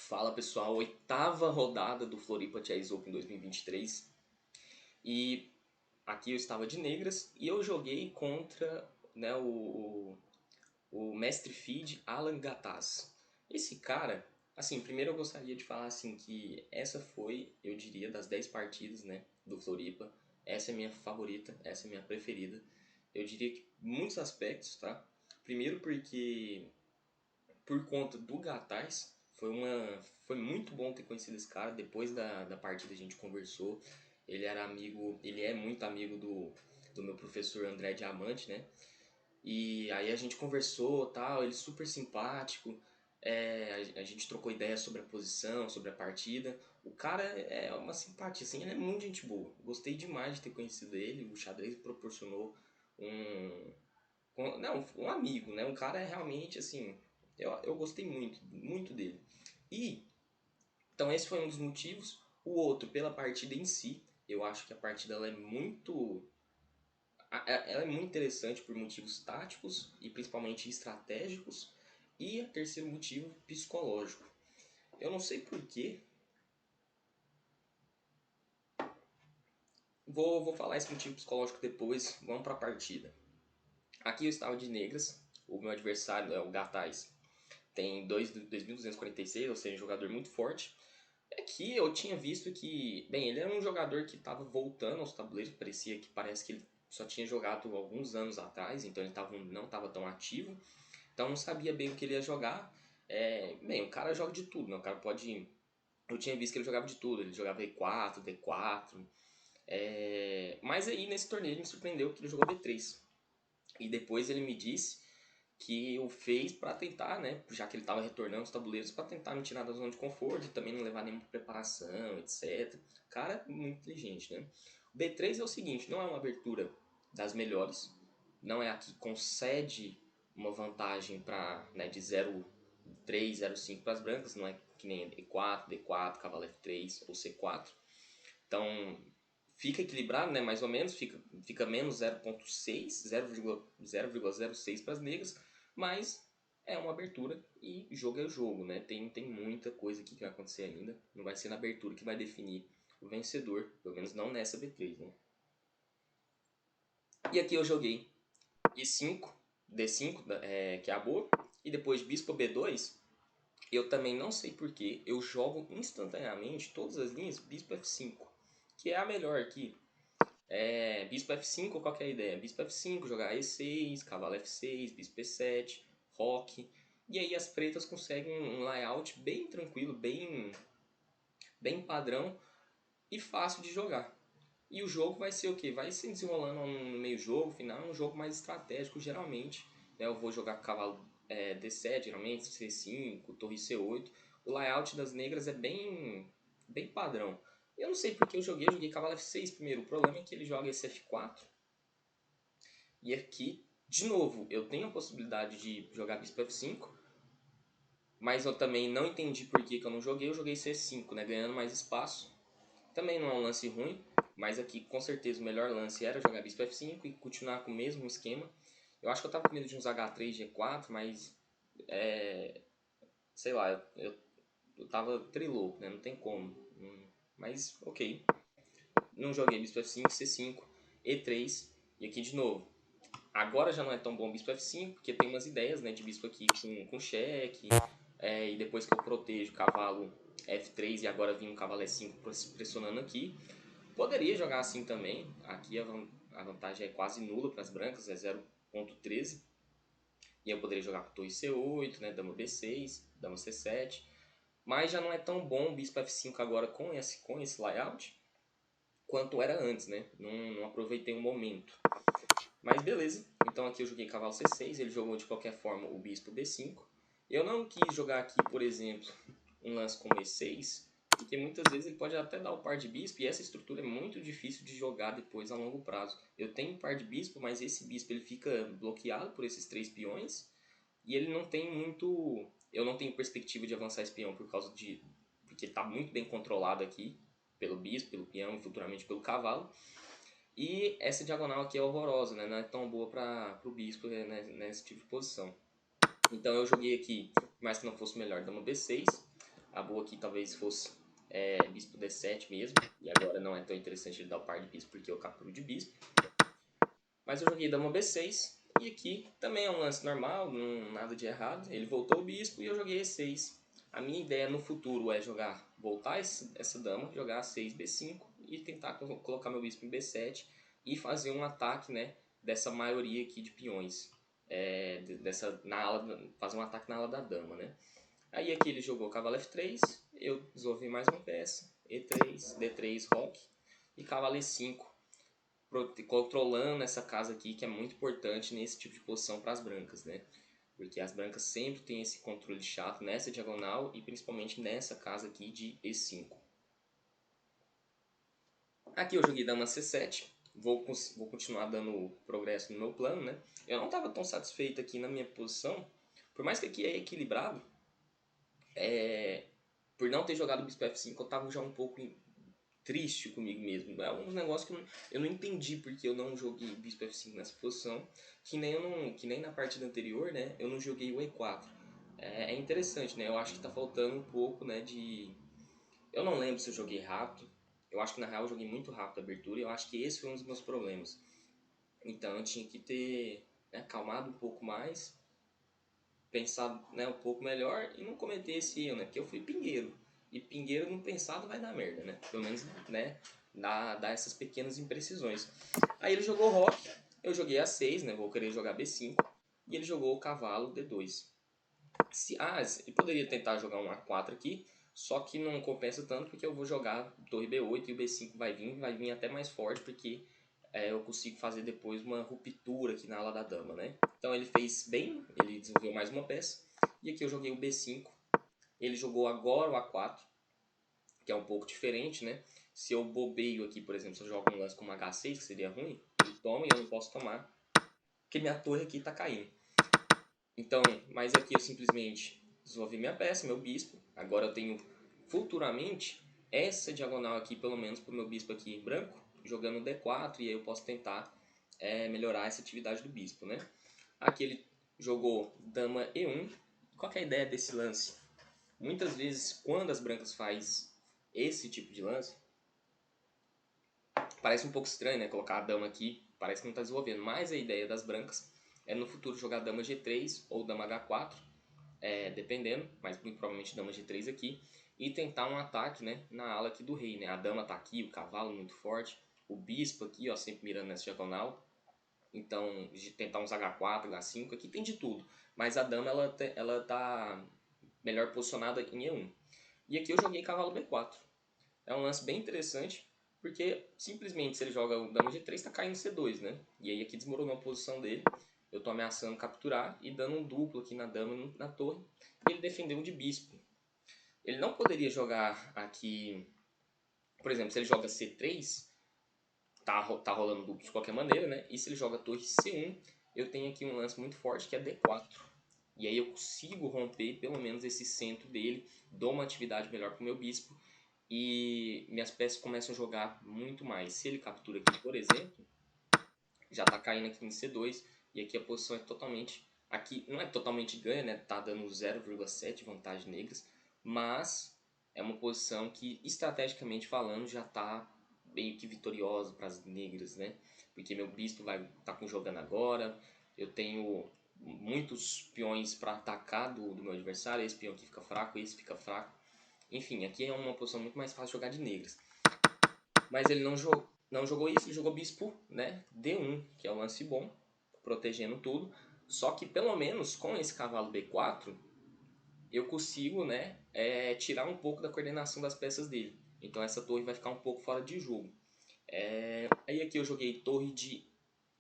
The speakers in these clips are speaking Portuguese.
Fala pessoal, oitava rodada do Floripa Chess Open 2023 e aqui eu estava de negras e eu joguei contra o mestre feed Alan Gataz. Esse cara, assim, primeiro eu gostaria de falar assim que essa foi, eu diria, das 10 partidas, né, do Floripa, essa é minha favorita, essa é minha preferida. Eu diria que muitos aspectos, tá? Primeiro porque por conta do Gataz, foi muito bom ter conhecido esse cara. Depois da partida a gente conversou. Ele era amigo, ele é muito amigo do meu professor André Diamante, né? E aí a gente conversou, tal, ele super simpático. A gente trocou ideias sobre a posição, sobre a partida. O cara é uma simpatia, assim, ele é muito gente boa. Gostei demais de ter conhecido ele. O xadrez proporcionou um, não, um amigo, né? Um cara é realmente assim. Eu gostei muito, muito dele. E então esse foi um dos motivos. O outro, pela partida em si, eu acho que a partida ela é muito interessante por motivos táticos e principalmente estratégicos. E o terceiro motivo, psicológico. Eu não sei porquê. Vou falar esse motivo psicológico depois. Vamos para a partida. Aqui eu estava de negras. O meu adversário é o Gataz. Tem 2.246, ou seja, um jogador muito forte. É que eu tinha visto que, bem, ele era um jogador que estava voltando aos tabuleiros, parece que ele só tinha jogado alguns anos atrás, então ele não estava tão ativo, então não sabia bem o que ele ia jogar. Bem, o cara joga de tudo, né? O cara pode. Eu tinha visto que ele jogava de tudo, ele jogava E4, D4, mas aí nesse torneio ele me surpreendeu que ele jogou B3. E depois ele me disse que o fez para tentar, né, já que ele estava retornando os tabuleiros, para tentar me tirar da zona de conforto e também não levar nenhuma preparação, etc. Cara, muito inteligente, né? O B3 é o seguinte, não é uma abertura das melhores, não é a que concede uma vantagem para, né, de 0,3, 0,5 para as brancas, não é que nem E4, D4, cavalo F3 ou C4. Então, fica equilibrado, né, mais ou menos, fica menos 0,6, 0,06 para as negras, mas é uma abertura e jogo é jogo, né? Tem muita coisa aqui que vai acontecer ainda. Não vai ser na abertura que vai definir o vencedor, pelo menos não nessa B3, né? E aqui eu joguei E5, D5, que é a boa, e depois Bispo B2. Eu também não sei porquê, eu jogo instantaneamente todas as linhas Bispo F5, que é a melhor aqui. Bispo F5, qual que é a ideia? Bispo F5, jogar E6, cavalo F6, bispo E7, roque. E aí as pretas conseguem um layout bem tranquilo, bem padrão e fácil de jogar. E o jogo vai ser o quê? Vai se desenrolando no meio jogo, final, um jogo mais estratégico geralmente. Né? Eu vou jogar com cavalo D7, geralmente, C5, torre C8. O layout das negras é bem padrão. Eu não sei porque eu joguei cavalo F6 primeiro. O problema é que ele joga esse F4. E aqui, de novo, eu tenho a possibilidade de jogar bispo F5. Mas eu também não entendi por que eu não joguei. Eu joguei C5, né? Ganhando mais espaço. Também não é um lance ruim. Mas aqui, com certeza, o melhor lance era jogar bispo F5 e continuar com o mesmo esquema. Eu acho que eu tava com medo de uns H3, G4, mas... sei lá, eu tava trilouco, né? Não tem como. Mas, ok. Não joguei bispo F5, C5, E3. E aqui de novo. Agora já não é tão bom bispo F5, porque tem umas ideias, né, de bispo aqui com cheque. E depois que eu protejo cavalo F3 e agora vem um cavalo E5 pressionando aqui. Poderia jogar assim também. Aqui a vantagem é quase nula para as brancas, é 0,13. E eu poderia jogar com torre C8, né, dama B6, dama C7. Mas já não é tão bom o bispo F5 agora com esse layout quanto era antes, né? Não aproveitei o momento. Mas beleza, então aqui eu joguei cavalo C6, ele jogou de qualquer forma o bispo B5. Eu não quis jogar aqui, por exemplo, um lance como E6, porque muitas vezes ele pode até dar o par de bispo, e essa estrutura é muito difícil de jogar depois a longo prazo. Eu tenho par de bispo, mas esse bispo ele fica bloqueado por esses 3 peões, e ele não tem muito... Eu não tenho perspectiva de avançar esse peão porque ele está muito bem controlado aqui, pelo bispo, pelo peão e futuramente pelo cavalo. E essa diagonal aqui é horrorosa, né? Não é tão boa para o bispo, né, nesse tipo de posição. Então eu joguei aqui, mais que não fosse melhor, dama B6. A boa aqui talvez fosse bispo D7 mesmo. E agora não é tão interessante ele dar o par de bispo porque eu capturo de bispo. Mas eu joguei dama B6. E aqui também é um lance normal, não, nada de errado. Ele voltou o bispo e eu joguei E6. A minha ideia no futuro é voltar essa dama, jogar A6, B5 e tentar colocar meu bispo em B7 e fazer um ataque, né, dessa maioria aqui de peões. Fazer um ataque na ala da dama, né? Aí aqui ele jogou cavalo F3, eu desenvolvi mais uma peça, E3, D3, roque e cavalo E5, controlando essa casa aqui que é muito importante nesse tipo de posição para as brancas, né? Porque as brancas sempre têm esse controle chato nessa diagonal e principalmente nessa casa aqui de E5. Aqui eu joguei dama C7, vou continuar dando progresso no meu plano, né? Eu não estava tão satisfeito aqui na minha posição, por mais que aqui é equilibrado, por não ter jogado bispo F5 eu estava já um pouco triste comigo mesmo. É um negócio que eu não entendi porque eu não joguei bispo F5 nessa posição, que nem na partida anterior, né? Eu não joguei o E4. É interessante, né? Eu acho que tá faltando um pouco, né, de... Eu não lembro se eu joguei rápido. Eu acho que na real eu joguei muito rápido a abertura e eu acho que esse foi um dos meus problemas. Então eu tinha que ter, né, acalmado um pouco mais, pensado, né, um pouco melhor e não cometer esse erro, né? Porque eu fui pingueiro. E pingueiro não pensado vai dar merda, né? Pelo menos, né, dá essas pequenas imprecisões. Aí ele jogou roque, eu joguei A6, né? Vou querer jogar B5. E ele jogou o cavalo D2. Ele poderia tentar jogar um A4 aqui, só que não compensa tanto porque eu vou jogar torre B8 e o B5 vai vir até mais forte porque eu consigo fazer depois uma ruptura aqui na ala da dama, né? Então ele fez bem, ele desenvolveu mais uma peça. E aqui eu joguei o B5, ele jogou agora o A4, que é um pouco diferente, né? Se eu bobeio aqui, por exemplo, se eu jogo um lance como H6, que seria ruim, ele toma e eu não posso tomar, porque minha torre aqui está caindo. Então, mas aqui eu simplesmente desenvolvi minha peça, meu bispo. Agora eu tenho futuramente essa diagonal aqui, pelo menos para o meu bispo aqui branco, jogando D4, e aí eu posso tentar melhorar essa atividade do bispo, né? Aqui ele jogou dama E1. Qual que é a ideia desse lance? Muitas vezes, quando as brancas faz esse tipo de lance, parece um pouco estranho, né? Colocar a dama aqui, parece que não está desenvolvendo. Mas a ideia das brancas é no futuro jogar dama G3 ou dama H4, dependendo, mas muito provavelmente dama G3 aqui, e tentar um ataque, né, na ala aqui do rei, né? A dama tá aqui, o cavalo muito forte, o bispo aqui, ó, sempre mirando nessa diagonal. Então, de tentar uns H4, H5, aqui tem de tudo. Mas a dama, ela tá melhor posicionada em E1. E aqui eu joguei cavalo B4. É um lance bem interessante, porque simplesmente se ele joga o dama G3, tá caindo C2, né? E aí aqui desmoronou a posição dele. Eu tô ameaçando capturar e dando um duplo aqui na dama na torre. E ele defendeu de bispo. Ele não poderia jogar aqui... Por exemplo, se ele joga C3, tá rolando duplo de qualquer maneira, né? E se ele joga torre C1, eu tenho aqui um lance muito forte que é D4. E aí eu consigo romper pelo menos esse centro dele, dou uma atividade melhor pro meu bispo e minhas peças começam a jogar muito mais. Se ele captura aqui, por exemplo, já tá caindo aqui em C2 e aqui a posição é totalmente... Aqui não é totalmente ganha, né? Tá dando 0,7 vantagem negras, mas é uma posição que, estrategicamente falando, já tá meio que vitoriosa para as negras, né? Porque meu bispo vai estar jogando agora, eu tenho muitos peões para atacar do meu adversário, esse peão aqui fica fraco, esse fica fraco. Enfim, aqui é uma posição muito mais fácil de jogar de negras. Mas ele não jogou isso, ele jogou bispo, né? D1, que é o lance bom, protegendo tudo. Só que pelo menos com esse cavalo B4, eu consigo, né, tirar um pouco da coordenação das peças dele. Então essa torre vai ficar um pouco fora de jogo. Aí aqui eu joguei torre de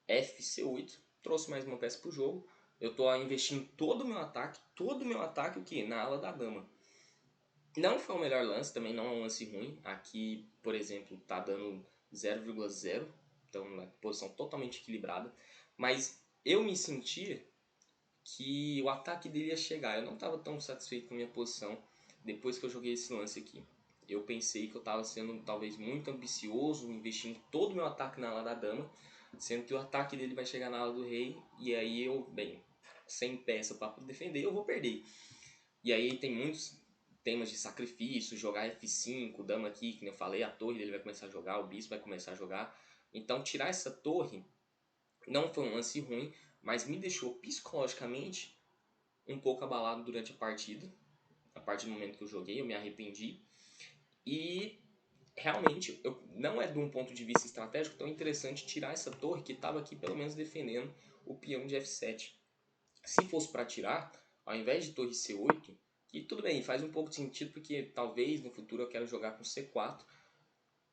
FC8, trouxe mais uma peça para o jogo. Eu estou investindo todo o meu ataque o que? Na ala da dama. Não foi o melhor lance, também não é um lance ruim. Aqui, por exemplo, tá dando 0,0, então uma posição totalmente equilibrada. Mas eu me senti que o ataque dele ia chegar. Eu não estava tão satisfeito com a minha posição depois que eu joguei esse lance aqui. Eu pensei que eu estava sendo talvez muito ambicioso, investindo todo o meu ataque na ala da dama, sendo que o ataque dele vai chegar na ala do rei, e aí eu, bem, sem peça para defender, eu vou perder. E aí temas de sacrifício, jogar F5, dama aqui, que nem eu falei, a torre dele vai começar a jogar, o bispo vai começar a jogar. Então tirar essa torre não foi um lance ruim, mas me deixou psicologicamente um pouco abalado durante a partida. A partir do momento que eu joguei, eu me arrependi. E realmente não é de um ponto de vista estratégico tão interessante tirar essa torre que estava aqui pelo menos defendendo o peão de F7. Se fosse para tirar, ao invés de torre C8, que tudo bem, faz um pouco de sentido porque talvez no futuro eu quero jogar com C4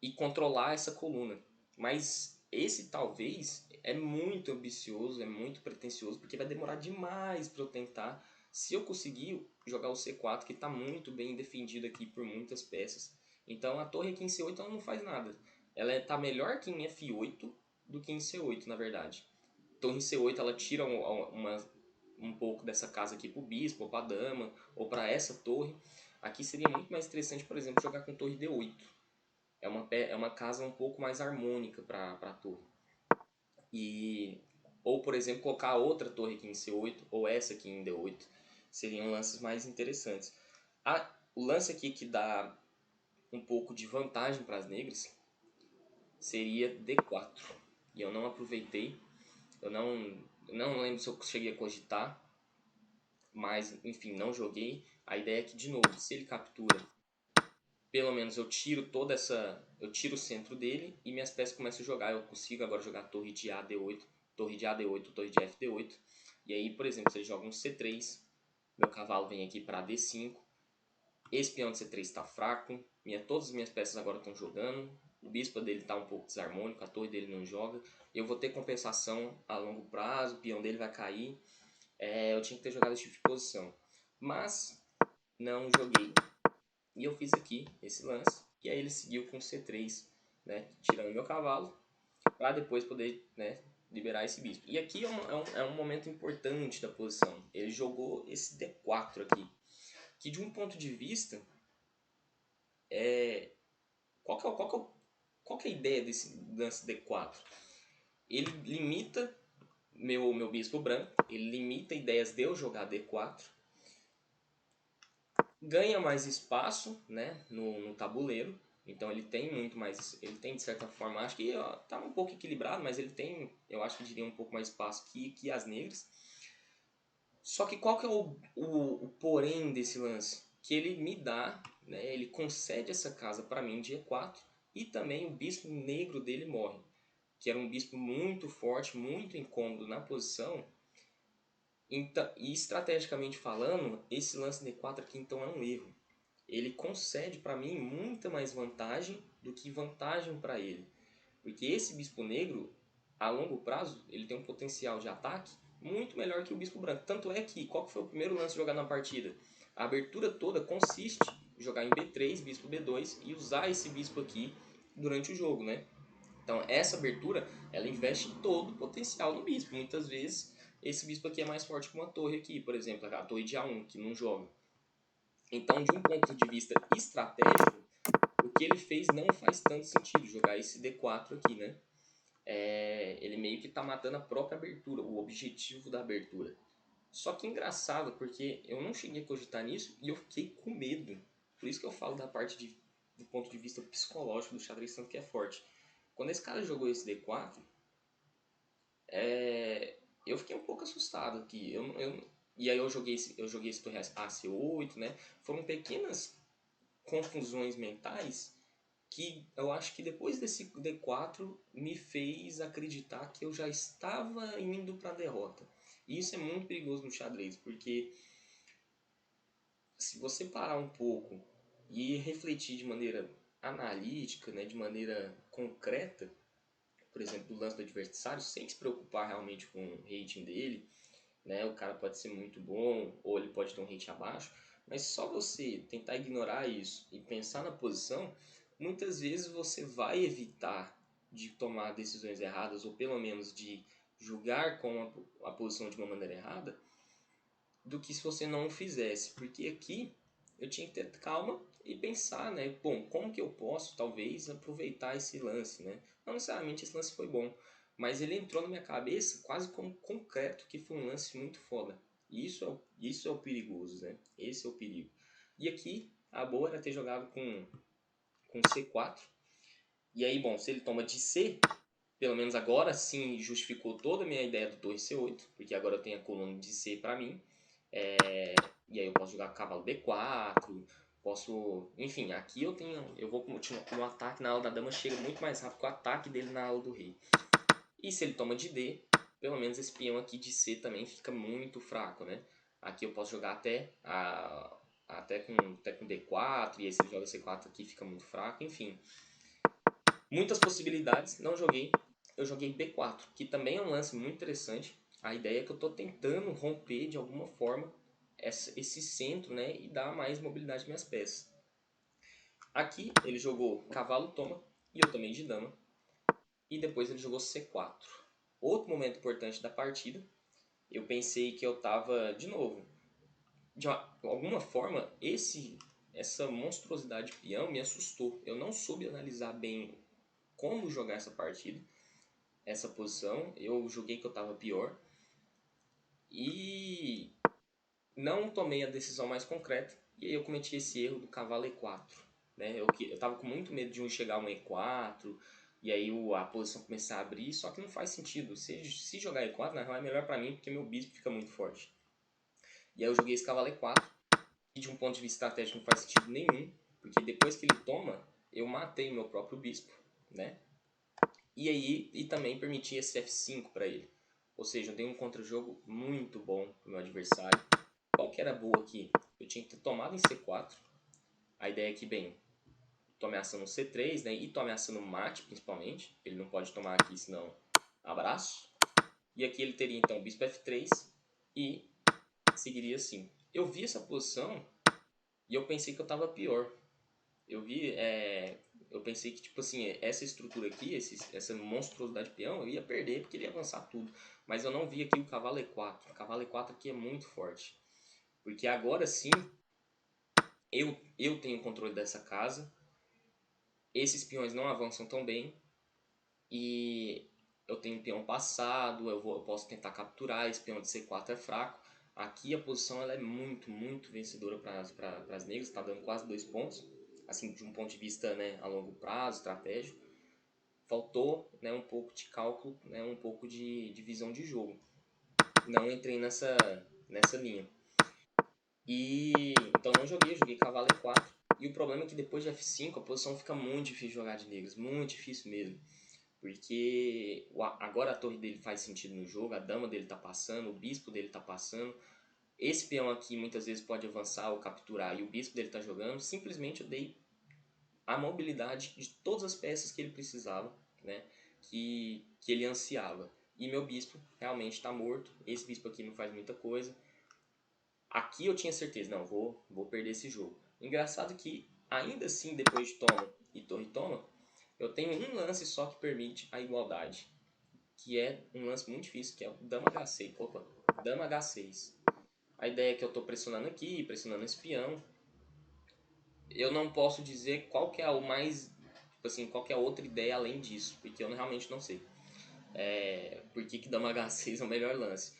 e controlar essa coluna. Mas esse talvez é muito ambicioso, é muito pretensioso, porque vai demorar demais para eu tentar. Se eu conseguir jogar o C4, que está muito bem defendido aqui por muitas peças. Então a torre aqui em C8 ela não faz nada. Ela está melhor que em F8 do que em C8, na verdade. Torre C8 ela tira um pouco dessa casa aqui para o bispo, ou para a dama, ou para essa torre. Aqui seria muito mais interessante, por exemplo, jogar com torre D8. É uma casa um pouco mais harmônica para a torre. Ou, por exemplo, colocar outra torre aqui em C8 ou essa aqui em D8. Seriam lances mais interessantes. O lance aqui que dá um pouco de vantagem para as negras seria D4. E eu não aproveitei. Eu não lembro se eu cheguei a cogitar. Mas, enfim, não joguei. A ideia é que, de novo, se ele captura, pelo menos eu tiro eu tiro o centro dele e minhas peças começam a jogar. Eu consigo agora jogar torre de A, D8, torre de A, D8, torre de F, D8. E aí, por exemplo, se ele joga um C3, meu cavalo vem aqui para D5. Esse peão de C3 está fraco. Todas as minhas peças agora estão jogando. O bispo dele está um pouco desarmônico, a torre dele não joga. Eu vou ter compensação a longo prazo, o peão dele vai cair. Eu tinha que ter jogado esse tipo de posição. Mas não joguei. E eu fiz aqui esse lance. E aí ele seguiu com C3, né, tirando meu cavalo, para depois poder, né, liberar esse bispo. E aqui é um momento importante da posição. Ele jogou esse D4 aqui. Que de um ponto de vista, qual que é a ideia desse lance D4? Ele limita meu bispo branco, ele limita ideias de eu jogar D4, ganha mais espaço, né, no tabuleiro. Então ele tem muito mais, ele tem de certa forma, acho que tá um pouco equilibrado, mas ele tem, eu acho que diria um pouco mais espaço que as negras. Só que qual que é o porém desse lance? Que ele me dá, né, ele concede essa casa para mim de E4 e também o bispo negro dele morre. Que era um bispo muito forte, muito incômodo na posição. Então, e estrategicamente falando, esse lance D4 aqui então é um erro. Ele concede para mim muita mais vantagem do que vantagem para ele. Porque esse bispo negro, a longo prazo, ele tem um potencial de ataque muito melhor que o bispo branco. Tanto é que, qual que foi o primeiro lance jogado na partida? A abertura toda consiste em jogar em B3, bispo B2 e usar esse bispo aqui durante o jogo, né? Então essa abertura, ela investe todo o potencial no bispo. Muitas vezes esse bispo aqui é mais forte que uma torre aqui, por exemplo, a torre de A1, que não joga. Então, de um ponto de vista estratégico, o que ele fez não faz tanto sentido, jogar esse D4 aqui, né? Ele meio que está matando a própria abertura, o objetivo da abertura. Só que engraçado, porque eu não cheguei a cogitar nisso e eu fiquei com medo. Por isso que eu falo da parte do ponto de vista psicológico do xadrez, tanto que é forte. Quando esse cara jogou esse D4, eu fiquei um pouco assustado aqui. E aí eu joguei esse torre AC8, né? Foram pequenas confusões mentais que eu acho que depois desse D4 me fez acreditar que eu já estava indo para a derrota. E isso é muito perigoso no xadrez, porque se você parar um pouco e refletir de maneira analítica, né, de maneira concreta, por exemplo, do lance do adversário, sem se preocupar realmente com o rating dele, né, o cara pode ser muito bom ou ele pode ter um rating abaixo, mas só você tentar ignorar isso e pensar na posição, muitas vezes você vai evitar de tomar decisões erradas ou pelo menos de julgar com a posição de uma maneira errada do que se você não o fizesse, porque aqui eu tinha que ter calma e pensar, né, bom, como que eu posso talvez aproveitar esse lance, né? Não necessariamente esse lance foi bom, mas ele entrou na minha cabeça quase como concreto que foi um lance muito foda. E isso é o perigoso, né? Esse é o perigo. E aqui A boa era ter jogado com C4. E aí, bom, se ele toma de C, pelo menos agora sim justificou toda a minha ideia do torre C8, porque agora eu tenho a coluna de C pra mim. E aí eu posso jogar cavalo B4, posso... Enfim, aqui eu vou continuar com o ataque na ala da dama, chega muito mais rápido que o ataque dele na ala do rei. E se ele toma de D, pelo menos esse peão aqui de C também fica muito fraco, né? Aqui eu posso jogar até com D4, e aí se ele joga C4 aqui fica muito fraco, enfim. Muitas possibilidades, não joguei. Eu joguei B4, que também é um lance muito interessante. A ideia é que eu estou tentando romper de alguma forma esse centro, né, e dar mais mobilidade às minhas peças. Aqui ele jogou cavalo toma e eu tomei de dama. E depois ele jogou C4. Outro momento importante da partida, eu pensei que eu estava, de novo, de alguma forma, essa monstruosidade de peão me assustou. Eu não soube analisar bem como jogar essa partida, essa posição. Eu joguei que eu estava pior. E não tomei a decisão mais concreta. E aí eu cometi esse erro do cavalo E4. Né? Eu estava com muito medo de chegar um E4, e aí a posição começar a abrir, só que não faz sentido. Se jogar E4, na real é melhor para mim, porque meu bispo fica muito forte. E aí eu joguei esse cavalo E4, e de um ponto de vista estratégico não faz sentido nenhum, porque depois que ele toma, eu matei o meu próprio bispo, né? E também permiti esse F5 para ele. Ou seja, eu dei um contra-jogo muito bom pro meu adversário. Qual que era boa aqui? Eu tinha que ter tomado em C4. A ideia é que, bem, tô ameaçando C3, né? E tô ameaçando mate, principalmente. Ele não pode tomar aqui, senão abraço. E aqui ele teria, então, bispo F3 e seguiria assim. Eu vi essa posição e eu pensei que eu tava pior. Eu pensei que, tipo assim, essa estrutura aqui, essa monstruosidade de peão, eu ia perder porque ele ia avançar tudo. Mas eu não vi aqui o cavalo E4. O cavalo E4 aqui é muito forte. Porque agora sim, eu tenho o controle dessa casa. Esses peões não avançam tão bem. E eu tenho um peão passado, eu posso tentar capturar, esse peão de C4 é fraco. Aqui a posição ela é muito, muito vencedora para as negras, está dando quase 2 pontos. Assim, de um ponto de vista, né, a longo prazo, estratégico. Faltou, né, um pouco de cálculo, né, um pouco de visão de jogo. Não entrei nessa linha. Então não joguei cavalo E4. E o problema é que depois de F5 a posição fica muito difícil de jogar de negros, muito difícil mesmo. Porque agora a torre dele faz sentido no jogo, a dama dele tá passando, o bispo dele tá passando. Esse peão aqui muitas vezes pode avançar ou capturar e o bispo dele tá jogando. Simplesmente eu dei a mobilidade de todas as peças que ele precisava, né? Que ele ansiava. E meu bispo realmente está morto. Esse bispo aqui não faz muita coisa. Aqui eu tinha certeza, não, vou perder esse jogo. Engraçado que, ainda assim, depois de toma e torre toma, eu tenho um lance só que permite a igualdade. Que é um lance muito difícil, que é o dama H6. Opa, dama H6. A ideia é que eu estou pressionando aqui, pressionando esse peão. Eu não posso dizer qual que é o mais... Tipo assim, qual que é a outra ideia além disso, porque eu realmente não sei. Por que dama H6 é o melhor lance?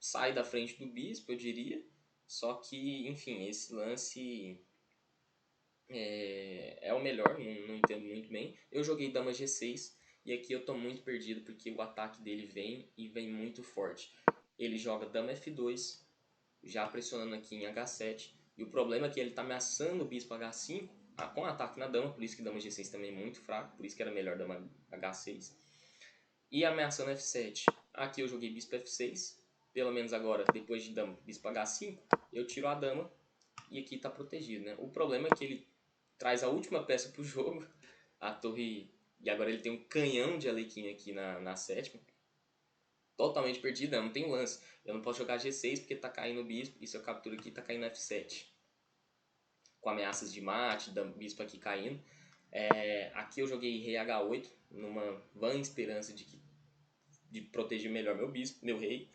Sai da frente do bispo, eu diria. Só que, enfim, esse lance é o melhor, não entendo muito bem. Eu joguei dama G6 e aqui eu tô muito perdido porque o ataque dele vem e vem muito forte. Ele joga dama F2, já pressionando aqui em H7. E o problema é que ele tá ameaçando o bispo H5 com ataque na dama, por isso que dama G6 também é muito fraco, por isso que era melhor dama H6. E ameaçando F7. Aqui eu joguei bispo F6, pelo menos agora, depois de dama bispo H5, eu tiro a dama e aqui está protegido, né? O problema é que ele traz a última peça para o jogo, a torre... E agora ele tem um canhão de Alequim aqui na sétima. Totalmente perdido, não tem lance. Eu não posso jogar G6 porque está caindo o bispo, e se eu capturo aqui está caindo F7. Com ameaças de mate, bispo aqui caindo. Aqui eu joguei rei H8, numa vã esperança de proteger melhor meu bispo, meu rei.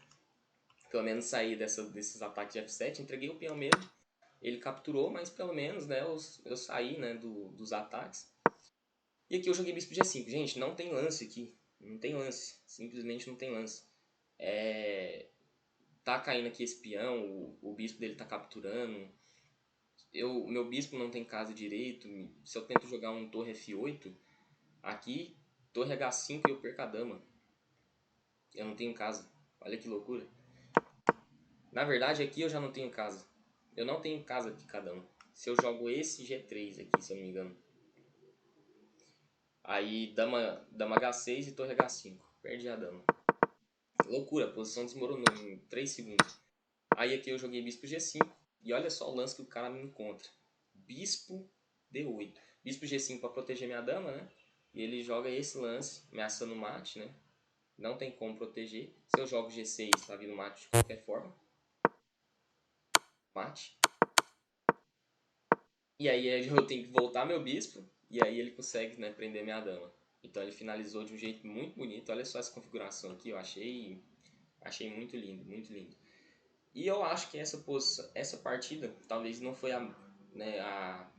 Pelo menos sair desses ataques de F7, entreguei o peão mesmo. Ele capturou, mas pelo menos, né, eu saí, né, dos ataques. E aqui eu joguei bispo G5. Gente, não tem lance aqui. Não tem lance. Simplesmente não tem lance. Tá caindo aqui esse peão, o bispo dele tá capturando. Meu bispo não tem casa direito. Se eu tento jogar um torre F8, aqui, torre H5 eu perco a dama. Eu não tenho casa. Olha que loucura. Na verdade, aqui eu já não tenho casa. Eu não tenho casa aqui cada um. Se eu jogo esse G3 aqui, se eu não me engano. Aí dama H6 e torre H5. Perdi a dama. Loucura, a posição desmoronou em 3 segundos. Aí aqui eu joguei bispo G5. E olha só o lance que o cara me encontra. Bispo D8. Bispo G5 para proteger minha dama, né? E ele joga esse lance, ameaçando o mate, né? Não tem como proteger. Se eu jogo G6, tá vindo mate de qualquer forma. Mate. E aí eu tenho que voltar meu bispo. E aí ele consegue, né, prender minha dama. Então ele finalizou de um jeito muito bonito. Olha só essa configuração aqui. Eu achei muito lindo, muito lindo. E eu acho que essa partida talvez não foi a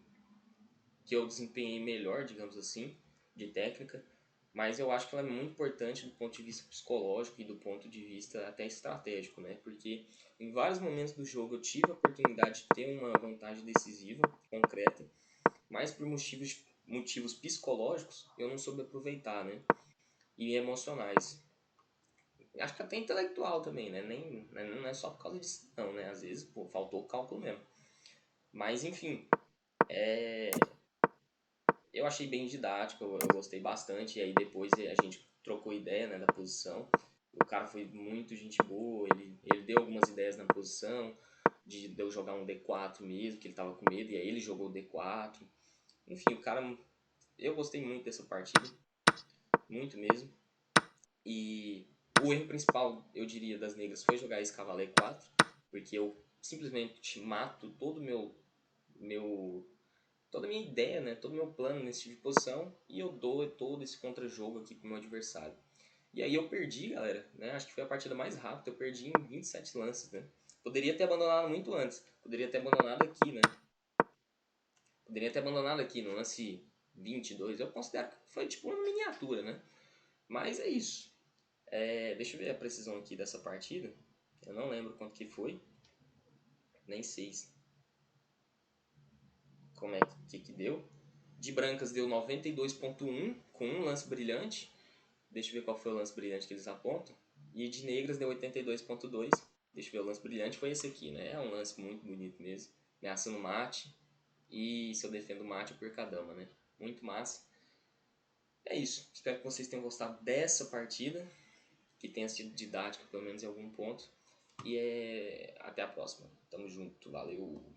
que eu desempenhei melhor, digamos assim, de técnica. Mas eu acho que ela é muito importante do ponto de vista psicológico e do ponto de vista até estratégico, né? Porque em vários momentos do jogo eu tive a oportunidade de ter uma vantagem decisiva, concreta, mas por motivos psicológicos eu não soube aproveitar, né? E emocionais. Acho que até intelectual também, né? Não é só por causa disso, não, né? Às vezes, pô, faltou o cálculo mesmo. Mas, enfim, eu achei bem didático, eu gostei bastante. E aí depois a gente trocou ideia, né, da posição. O cara foi muito gente boa, ele deu algumas ideias na posição, de eu jogar um D4 mesmo, que ele tava com medo, e aí ele jogou o D4. Enfim, o cara, eu gostei muito dessa partida, muito mesmo. E o erro principal, eu diria, das negras foi jogar esse cavalo E4, porque eu simplesmente mato todo meu toda a minha ideia, né, todo o meu plano nesse tipo de posição, e eu dou todo esse contra-jogo aqui pro meu adversário. E aí eu perdi, galera, né, acho que foi a partida mais rápida, eu perdi em 27 lances, né. Poderia ter abandonado muito antes, poderia ter abandonado aqui, né. Poderia ter abandonado aqui no lance 22, eu considero que foi tipo uma miniatura, né. Mas é isso. Deixa eu ver a precisão aqui dessa partida. Eu não lembro quanto que foi. Nem sei como é que deu. De brancas deu 92.1 com um lance brilhante. Deixa eu ver qual foi o lance brilhante que eles apontam. E de negras deu 82.2. Deixa eu ver, o lance brilhante foi esse aqui, né? É um lance muito bonito mesmo. Ameaçando mate. E se eu defendo mate, eu perco a dama, né? Muito massa. É isso. Espero que vocês tenham gostado dessa partida. Que tenha sido didática, pelo menos em algum ponto. E até a próxima. Tamo junto. Valeu.